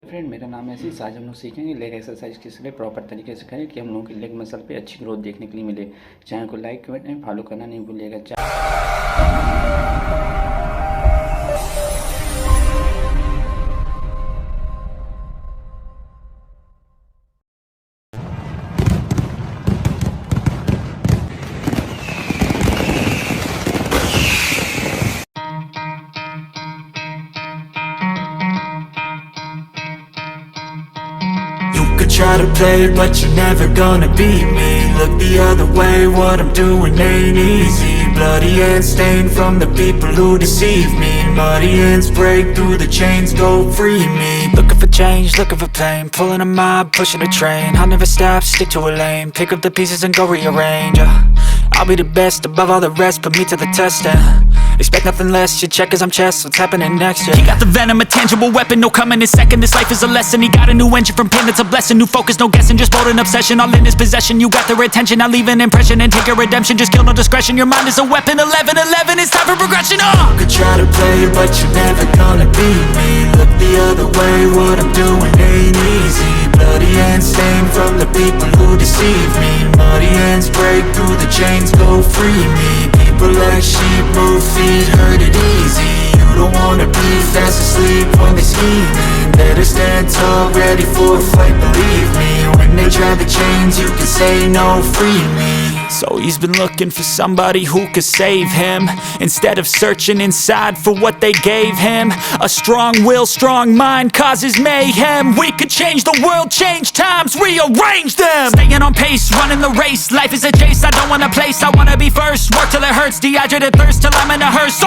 Friend मेरा नाम है आशीष। आज हम लोग सीखेंगे लेग एक्सरसाइज किस लिए प्रॉपर तरीके से करें कि हम लोगों के लेग मसल पे अच्छी ग्रोथ देखने के लिए मिले। चैनल को लाइक कमेंट एंड फॉलो करना नहीं भूलिएगा। Try to play, but you're never gonna beat me. Look the other way, what I'm doing ain't easy. Bloody hands stained from the people who deceive me. Muddy hands break through the chains, go free me. Looking for change, looking for pain. Pulling a mob, pushing a train. I'll never stop, stick to a lane. Pick up the pieces and go rearrange. I'll be the best above all the rest, put me to the test and expect nothing less. Your check is I'm chess, what's happening next? He got the venom, a tangible weapon, no coming in second. This life is a lesson. He got a new engine from pain, that's a blessing. New focus, no guessing, just bold and obsession. All in his possession, you got their attention. I'll leave an impression and take a redemption. Just kill, no discretion. Your mind is a weapon. 11-11, it's time for progression. You could try to play, but you're never gonna beat me. Look the other way, what I'm doing ain't easy. Bloody hands stained from the people who deceive me. Muddy hands break through the chains, go free me. People like sheep move feet, hurt it easy. You don't wanna be fast asleep when they scheming. Better stand tall, ready for a fight, believe me. When they try the chains, you can say no, free me. So he's been looking for somebody who could save him, instead of searching inside for what they gave him. A strong will, strong mind causes mayhem. We could change the world, change times, rearrange them. Staying on pace, running the race. Life is a chase, I don't want a place, I wanna be first. Work till it hurts, dehydrated thirst till I'm in a hearse.